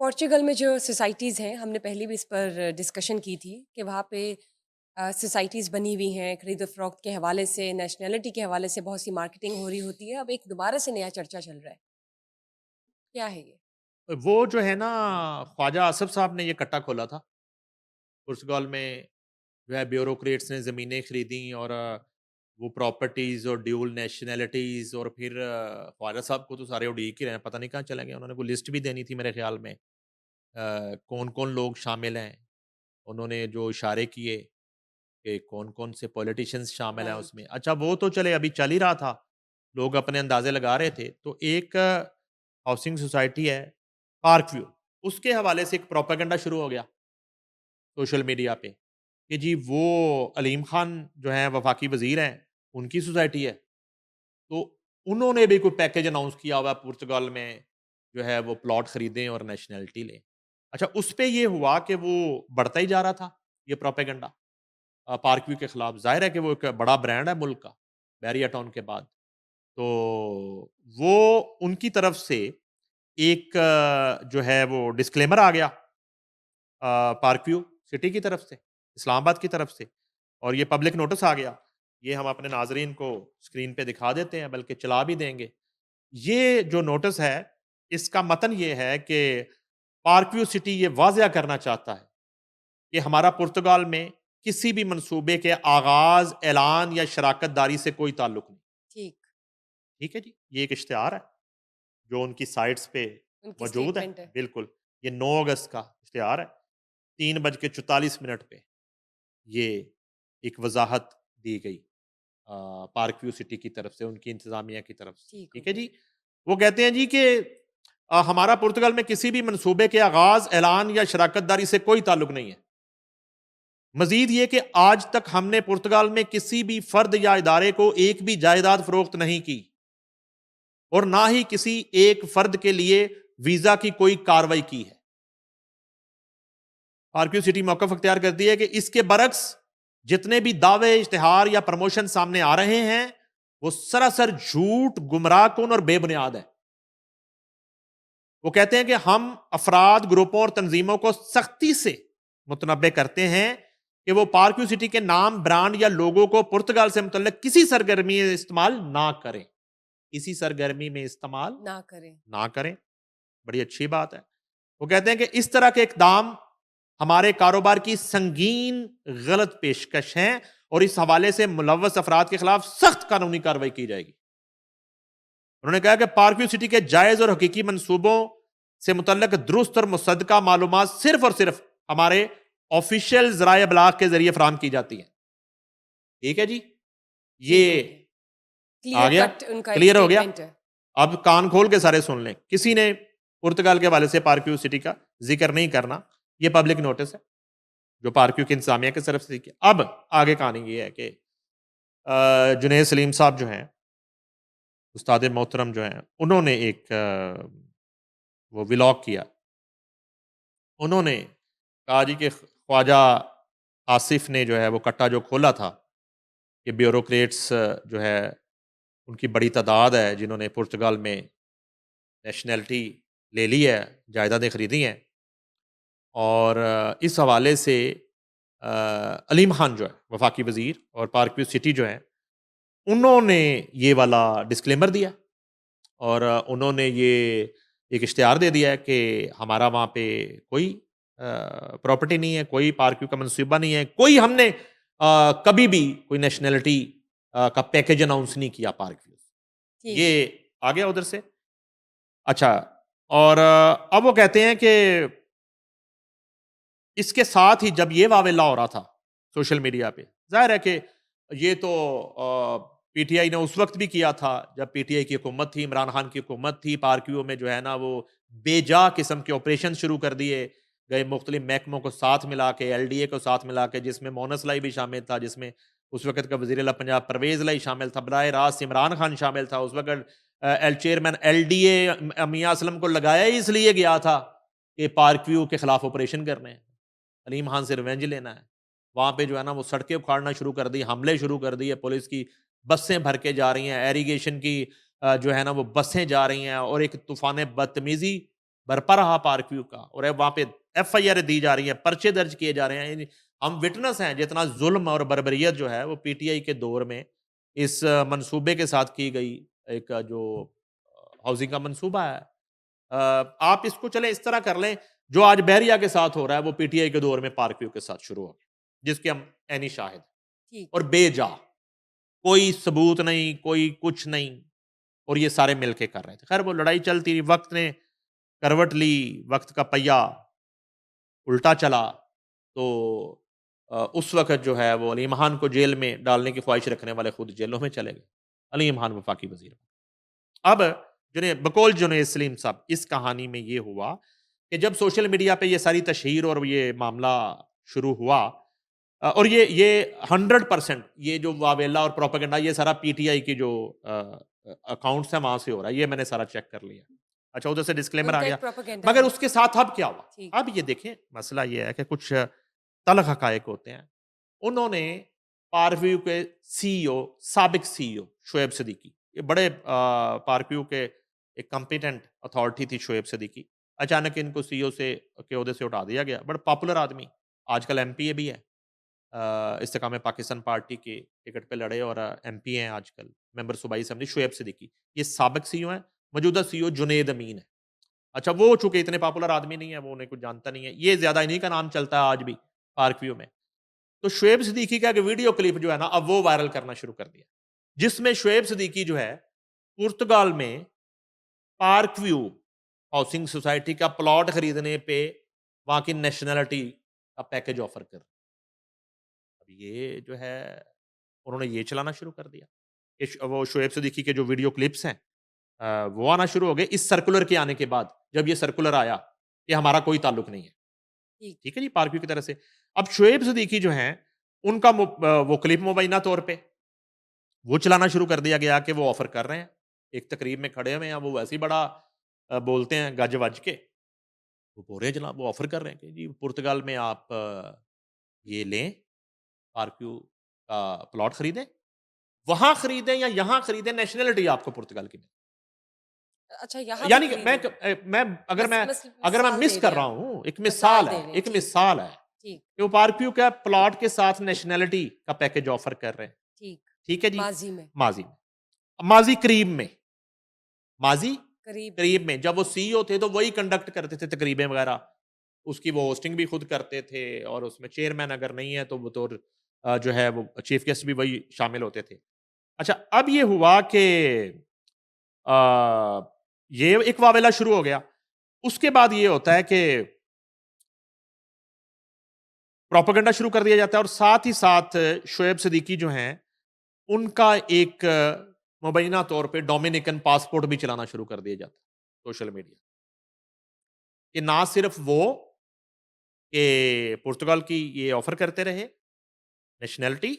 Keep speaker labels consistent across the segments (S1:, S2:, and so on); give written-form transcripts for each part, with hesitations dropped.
S1: Portugal में जो societies हैं, हमने पहले भी इस पर डिस्कशन की थी कि वहाँ पे सोसाइटीज़ बनी हुई हैं, खरीद-फ़रोख्त के हवाले से, नेशनैलिटी के हवाले से बहुत सी मार्केटिंग हो रही होती है। अब एक दोबारा से नया चर्चा चल रहा है। क्या है ये?
S2: वो जो है ना, ख्वाजा आसिफ साहब ने ये कट्टा खोला था। पुर्तगाल में जो है ब्यूरोक्रेट्स ने ज़मीनें खरीदी और वो प्रॉपर्टीज़ और ड्यूल नेशनैलिटीज़, और फिर ख्वाजा साहब को तो सारे उड़ीक ही रहे हैं, पता नहीं कहाँ चले गए। उन्होंने कोई लिस्ट भी देनी थी मेरे ख़्याल में। कौन-कौन लोग शामिल हैं। उन्होंने जो इशारे किए कि कौन-कौन से पॉलिटिशियंस शामिल हैं उसमें।
S1: राइट।
S2: अच्छा, वो तो चले अभी चल ही रहा था, लोग अपने अंदाज़े लगा रहे थे। तो एक हाउसिंग सोसाइटी है, पार्क व्यू, उसके हवाले से एक प्रोपेगेंडा शुरू हो गया सोशल मीडिया पे कि जी वो अलीम खान जो हैं वफाकी वज़ीर हैं, उनकी सोसाइटी है। तो उन्होंने भी कोई पैकेज अनाउंस किया हुआ है पुर्तगाल में, जो है वो प्लॉट खरीदें और नेशनैलिटी लें। अच्छा, उस पे ये हुआ कि वो बढ़ता ही जा रहा था, ये प्रोपेगेंडा पार्क व्यू के खिलाफ। ज़ाहिर है कि वो एक बड़ा ब्रांड है मुल्क का, बैरिया टाउन के बाद। तो वो उनकी तरफ से एक जो है वो डिस्क्लेमर आ गया पार्क व्यू सिटी की तरफ से, इस्लामाबाद की तरफ से, और ये पब्लिक नोटिस आ गया। ये हम अपने नाज़रीन को स्क्रीन पे दिखा देते हैं, बल्कि चला भी देंगे। ये जो नोटिस है, इसका मतन ये है कि पार्क व्यू सिटी ये वाज़िया करना चाहता है कि हमारा पुर्तगाल में किसी भी मंसूबे के आगाज़, ऐलान या शराकत दारी से कोई ताल्लुक नहीं।
S1: ठीक।
S2: ठीक है जी? ये एक इश्तिहार है, जो उनकी साइट्स पे
S1: उनकी
S2: मौजूद है।
S1: स्टेटमेंट है।
S2: बिल्कुल, ये 9 अगस्त का इश्तिहार है। 3 बज के 44 मिनट पे ये एक वज़ाहत दी गई पार्क व्यू सिटी की तरफ से, उनकी इंतज़ामिया की तरफ से।
S1: ठीक,
S2: ठीक है
S1: ओके।
S2: जी? वो कहते हैं जी कि हमारा पुर्तगाल में किसी भी मंसूबे के आगाज़, ऐलान या शराकत दारी से कोई ताल्लुक नहीं है। मज़ीद ये कि आज तक हमने पुर्तगाल में किसी भी फ़र्द या इदारे को एक भी जायदाद फ़रोख्त नहीं की, और ना ही किसी एक फ़र्द के लिए वीज़ा की कोई कार्रवाई की है। पार्क व्यू सिटी मौक़िफ़ अख्तियार करती है कि इसके बरक्स जितने भी दावे, इश्तिहार या प्रमोशन सामने आ रहे हैं, वो सरासर झूठ, गुमराहकुन और बेबुनियाद है। वो कहते हैं कि हम अफ़राद, ग्रुपों और तंज़ीमों को सख्ती से मुतनब्बे करते हैं कि वो पार्क व्यू सिटी के नाम, ब्रांड या लोगो को पुर्तगाल से मुतल्लिक़ किसी सरगर्मी में इस्तेमाल ना करें। किसी सरगर्मी में इस्तेमाल
S1: ना करें।
S2: ना करें। बड़ी अच्छी बात है। वो कहते हैं कि इस तरह के इक़दाम हमारे कारोबार की संगीन गलत पेशकश हैं, और इस हवाले से मुलव्वस अफराद के खिलाफ सख्त कानूनी कार्रवाई की जाएगी। उन्होंने कहा कि पार्क व्यू सिटी के जायज़ और हकीकी मंसूबों से मुतल्लिक दुरुस्त और मुसद्दका मालूमात सिर्फ और सिर्फ हमारे ऑफिशियल ज़राए इब्लाग के ज़रिए फराहम की जाती हैं। ठीक है जी? ये
S1: ठीक, ओके।
S2: आ
S1: क्लियर
S2: गया,
S1: कट उनका एक
S2: क्लियर हो गया।
S1: स्टेटमेंट है।
S2: अब कान खोल के सारे सुन लें। किसी ने पुर्तगाल के हवाले से पार्क व्यू सिटी का ज़िक्र नहीं करना। ये पब्लिक नोटिस है, जो पार्क व्यू की इंतज़ामिया की तरफ से किया। अब आगे कहानी ये है कि जुनैद सलीम साहब जो हैं, उस्ताद मोहतरम जो हैं, उन्होंने एक वो व्लॉग किया। उन्होंने कहा जी कि ख्वाजा आसिफ ने जो है वो कट्टा जो खोला था, कि ब्यूरोक्रेट्स जो है उनकी बड़ी तादाद है जिन्होंने पुर्तगाल में नेशनैलिटी ले ली है, जायदादें खरीदी हैं, और इस हवाले से अलीम खान जो है वफाकी वज़ीर और पार्क व्यू सिटी जो है, उन्होंने ये वाला डिस्क्लेमर दिया, और उन्होंने ये एक इश्तिहार दे दिया है कि हमारा वहाँ पे कोई प्रॉपर्टी नहीं है, कोई पार्क व्यू का मनसूबा नहीं है, कोई हमने कभी भी कोई नेशनैलिटी का पैकेज अनाउंस नहीं किया पार्क व्यू।
S1: ठीक।
S2: ये आ गया उधर से। अच्छा, और अब वो कहते हैं कि इसके साथ ही जब ये वावेला हो रहा था सोशल मीडिया पे, ज़ाहिर है कि ये तो पीटीआई ने उस वक़्त भी किया था जब पीटीआई की हुकूमत थी, इमरान खान की हुकूमत थी। पार्क व्यू में जो है ना वो बेजा किस्म के ऑपरेशन शुरू कर दिए गए, मुख्तलिफ महकमों को साथ मिला के, एलडीए को साथ मिला के, जिसमें मोनस लाई भी शामिल था, जिसमें उस वक़्त का वज़ीर आला पंजाब परवेज़ लाई शामिल था, बराह रास्त इमरान खान शामिल था। उस वक़्त एल चेयरमैन एलडीए मियां असलम को लगाया ही इसलिए गया था कि पार्क व्यू के खिलाफ ऑपरेशन करने हैं, अलीम खान से रिवेंज लेना है। वहाँ पे जो है ना वो सड़कें उखाड़ना शुरू कर दी, हमले शुरू कर दिए, पुलिस की बसें भर के जा रही हैं, एरीगेशन की जो है ना वो बसें जा रही हैं, और एक तूफ़ान बदतमीज़ी बरपा रहा पार्क व्यू का, और वहाँ पे एफआईआर दी जा रही है, पर्चे दर्ज किए जा रहे हैं। हम विटनेस हैं जितना जुल्म और बर्बरियत जो है वो पीटीआई के दौर में इस मंसूबे के साथ की गई, एक जो हाउसिंग का मंसूबा है। आप इसको चले इस तरह कर लें, जो आज बहरिया के साथ हो रहा है वो पीटीआई के दौर में पार्क व्यू के साथ शुरू हो गया, जिसके हम ऐनी शाहिद हैं।
S1: ठीक
S2: और
S1: है।
S2: बेजा, कोई सबूत नहीं, कोई कुछ नहीं, और ये सारे मिलके कर रहे थे। खैर वो लड़ाई चलती रही, वक्त ने करवट ली, वक्त का पहिया उल्टा चला, तो उस वक़्त जो है वो अली महान को जेल में डालने की ख्वाहिश रखने वाले खुद जेलों में चले गए। अली महान वफाकी वज़ीर। अब बकौल जुनैद सलीम साहब, इस कहानी में ये हुआ कि जब सोशल मीडिया पे ये सारी तशहीर और ये मामला शुरू हुआ, और ये 100% ये जो वावेला और प्रोपेगेंडा ये सारा पीटीआई की जो अकाउंट्स हैं वहाँ से हो रहा है, ये मैंने सारा चेक कर लिया। अच्छा, उधर से डिस्क्लेमर आ
S1: उनका
S2: गया।
S1: एक प्रोपेगेंडा
S2: मगर
S1: है।
S2: उसके साथ अब क्या हुआ?
S1: ठीक।
S2: अब ये देखें, मसला ये है कि कुछ तल्ख़ हक़ाइक़ होते हैं। उन्होंने पारव्यू के सीईओ, साबिक सीईओ शोएब सिद्दीकी, ये बड़े पारव्यू के एक कॉम्पिटेंट अथॉरिटी थी शोएब सिद्दीकी, अचानक इनको सीईओ से के ओहदे से उठा दिया गया। बड़ा पॉपुलर आदमी, आजकल एमपीए भी है। इस्तेकाम पाकिस्तान पार्टी के टिकट पे लड़े और एमपी हैं आजकल, मेंबर सूबाई असेंबली, शोएब सिद्दीकी। ये साबिक सीईओ हैं, मौजूदा सीईओ जुनैद अमीन है। अच्छा, वो चूँकि इतने पॉपुलर आदमी नहीं है, वो उन्हें कुछ जानता नहीं है। ये ज़्यादा इन्हीं का नाम चलता है आज भी पार्क व्यू में। तो शोएब सिद्दीकी का एक वीडियो क्लिप जो है ना, अब वो वायरल करना शुरू कर दिया, जिसमें शोएब सिद्दीकी जो है, पुर्तगाल में पार्क व्यू हाउसिंग सोसाइटी का प्लॉट खरीदने पे वहाँ की नेशनैलिटी का पैकेज ऑफर कर, अब ये जो है उन्होंने ये चलाना शुरू कर दिया। वो शोएब सिद्दीकी के जो वीडियो क्लिप्स हैं, वो आना शुरू हो गए इस सर्कुलर के आने के बाद। जब ये सर्कुलर आया कि हमारा कोई ताल्लुक नहीं है,
S1: ठीक।
S2: ठीक है जी, पार्क व्यू की तरह से। अब शोएब सिद्दीकी जो हैं, उनका वो क्लिप मुबैना तौर पे वो चलाना शुरू कर दिया गया कि वो ऑफर कर रहे हैं। एक तकरीब में खड़े हुए हैं, वो वैसे ही बड़ा बोलते हैं गज-वज के। वो बोल रहे हैं जनाब, वो ऑफर कर रहे हैं कि जी पुर्तगाल में आप ये लें, पार्क व्यू का प्लॉट खरीदें, वहाँ खरीदें या यहाँ खरीदें, नेशनैलिटी आपको पुर्तगाल की मिले।
S1: अच्छा, यहाँ भी
S2: यानी कि
S1: खरीदें।
S2: मैं अगर
S1: मस
S2: मैं
S1: मस
S2: अगर मैं
S1: मिसाल
S2: मिस
S1: दे
S2: कर
S1: रहे हैं
S2: रहा
S1: आप।
S2: हूँ, एक
S1: मिसाल
S2: मिसाल
S1: दे
S2: है,
S1: रहे हैं।
S2: एक
S1: ठीक,
S2: मिसाल है
S1: ठीक,
S2: कि वो पार्क व्यू का प्लॉट के साथ नेशनैलिटी का पैकेज ऑफर कर रहे हैं।
S1: ठीक।
S2: ठीक है जी?
S1: माज़ी में,
S2: माज़ी में। माज़ी करीब में, माज़ी
S1: करीब में।
S2: करीब में जब वो सीईओ थे तो वही कंडक्ट करते थे तकरीबें वगैरह। उसकी वो होस्टिंग भी खुद करते थे, और उसमें चेयरमैन अगर नहीं है तो बतौर जो है वो चीफ गेस्ट भी वही शामिल होते थे। अच्छा, अब ये हुआ कि ये एक वावेला शुरू हो गया। उसके बाद ये होता है कि प्रोपेगेंडा शुरू कर दिया जाता है, और साथ ही साथ शोएब सिद्दीकी जो हैं, उनका एक मुबैना तौर पे डोमिनिकन पासपोर्ट भी चलाना शुरू कर दिया जाता है सोशल मीडिया, कि ना सिर्फ वो कि पुर्तगाल की ये ऑफर करते रहे नेशनैलिटी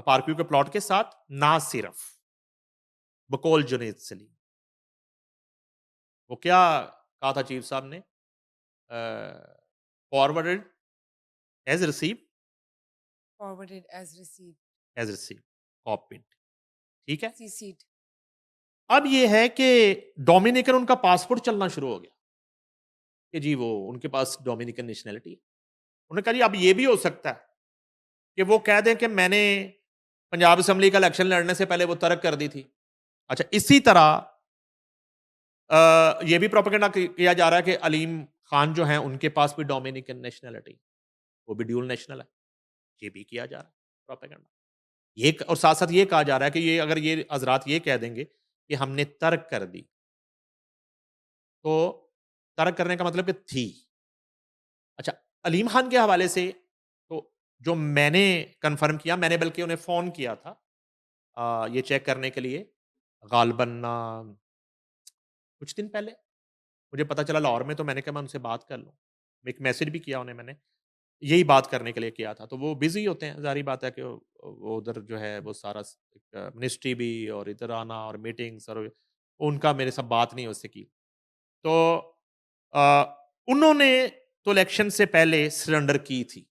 S2: पार्क व्यू के प्लॉट के साथ, ना सिर्फ बकौल जुनैद सलीम, वो क्या कहा था चीफ साहब ने, forwarded as receive,
S1: forwarded as received,
S2: as receive, copied, ठीक है।
S1: सीसीड।
S2: अब ये है कि डोमिनिकन उनका पासपोर्ट चलना शुरू हो गया कि जी वो उनके पास डोमिनिकन नेशनैलिटी है। उन्होंने कहा जी अब ये भी हो सकता है कि वो कह दें कि मैंने पंजाब असेंबली का इलेक्शन लड़ने से पहले वो तर्क कर दी थी। अच्छा, इसी तरह ये भी प्रोपेगेंडा किया जा रहा है कि अलीम खान जो हैं उनके पास भी डोमिनिकन नेशनैलिटी, वो भी ड्यूल नेशनल है। ये भी किया जा रहा है प्रोपेगेंडा। ये और साथ साथ ये कहा जा रहा है कि ये अगर ये हजरात ये कह देंगे कि हमने तर्क कर दी, तो तर्क करने का मतलब कि थी। अच्छा, अलीम खान के हवाले से तो जो मैंने कंफर्म किया, मैंने बल्कि उन्हें फ़ोन किया था ये चेक करने के लिए, गालबन कुछ दिन पहले मुझे पता चला लाहौर में, तो मैंने कहा मैं उनसे बात कर लूँ। एक मैसेज भी किया उन्हें मैंने, यही बात करने के लिए किया था। तो वो बिज़ी होते हैं, ज़ाहिर-सी बात है कि वो उधर जो है वो सारा एक मिनिस्ट्री भी और इधर आना और मीटिंग्स, और उनका मेरे साथ बात नहीं उससे की। तो उन्होंने तो इलेक्शन से पहले सरेंडर की थी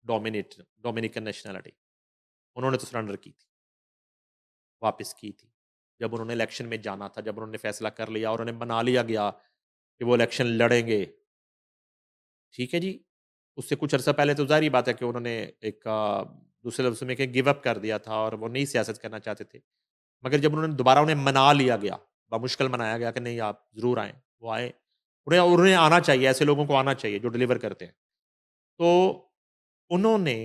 S2: डोमिनिकन नेशनैलिटी, उन्होंने तो सरेंडर की थी, वापस की थी। जब उन्होंने इलेक्शन में जाना था, जब उन्होंने फैसला कर लिया और उन्हें बना लिया गया कि वो इलेक्शन लड़ेंगे। ठीक है जी। उससे कुछ अरसा पहले तो ज़ाहिर-सी बात है कि उन्होंने एक दूसरे लफ्ज़ों में कि गिव अप कर दिया था और वो नई सियासत करना चाहते थे। मगर जब उन्होंने दोबारा उन्हें मना लिया गया, बामुश्किल मनाया गया कि नहीं आप ज़रूर आएँ, वो आए। उन्हें उन्हें आना चाहिए, ऐसे लोगों को आना चाहिए जो डिलीवर करते हैं। तो उन्होंने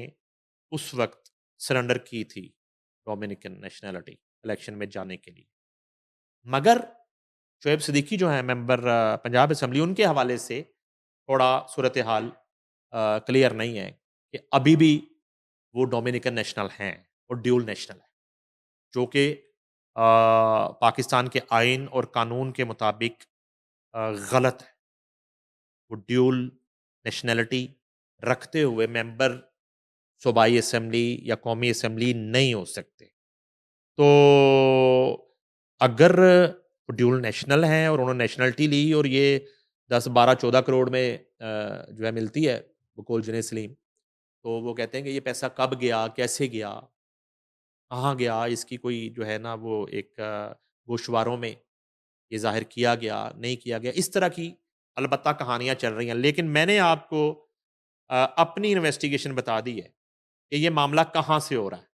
S2: उस वक़्त सरेंडर की थी डोमिनिकन नेशनैलिटी इलेक्शन में जाने के लिए। मगर शोएब सिद्दीकी जो हैं मेंबर पंजाब असेंबली, उनके हवाले से थोड़ा सूरत-ए-हाल क्लियर नहीं है कि अभी भी वो डोमिनिकन नेशनल हैं, वो ड्यूल नेशनल हैं, जो कि पाकिस्तान के आइन और कानून के मुताबिक गलत है। वो ड्यूल नेशनैलिटी रखते हुए मेंबर सूबाई असेंबली या कौमी असेंबली नहीं हो सकते। तो अगर वो ड्यूल नेशनल हैं और उन्होंने नेशनैलिटी ली और ये 10, 12, 14 करोड़ में जो है मिलती है बकौल जुनैद सलीम, तो वो कहते हैं कि ये पैसा कब गया, कैसे गया, कहाँ गया, इसकी कोई जो है ना वो एक गोशवारों में ये ज़ाहिर किया गया, नहीं किया गया, इस तरह की अलबत्ता कहानियाँ चल रही हैं। लेकिन मैंने आपको अपनी इन्वेस्टिगेशन बता दी है कि ये मामला कहाँ से हो रहा है।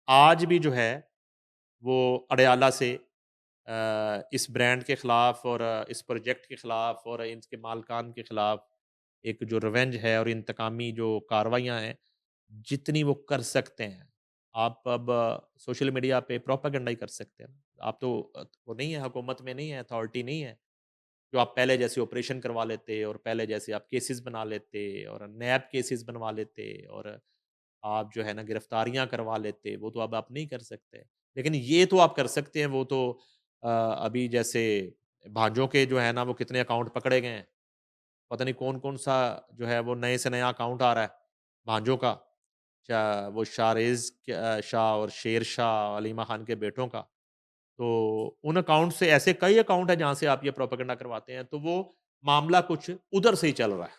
S2: आज भी जो है वो अडयाला से इस ब्रांड के खिलाफ और इस प्रोजेक्ट के खिलाफ और इनके मालकान के खिलाफ एक जो रिवेंज है और इंतकामी जो कार्रवाइयाँ हैं, जितनी वो कर सकते हैं। आप अब सोशल मीडिया पे प्रोपेगेंडा ही कर सकते हैं। आप तो वो नहीं है, हुकूमत में नहीं है, अथॉरिटी नहीं है, जो आप पहले जैसे ऑपरेशन करवा लेते और पहले जैसे आप केसेस बना लेते और नैब केसेस बनवा लेते और आप जो है ना गिरफ्तारियाँ करवा लेते, वो तो अब आप नहीं कर सकते। लेकिन ये तो आप कर सकते हैं, वो तो अभी जैसे भांजों के जो है ना वो कितने अकाउंट पकड़े गए हैं। पता नहीं कौन-कौन सा जो है वो नए से नया अकाउंट आ रहा है, भांजों का। वो शाहरेज़ शाह और शेर शाह, अलीमा खान के बेटों का। तो उन अकाउंट से ऐसे कई अकाउंट हैं जहाँ से आप ये प्रोपेगेंडा करवाते हैं, तो वो मामला कुछ उधर से ही चल रहा है।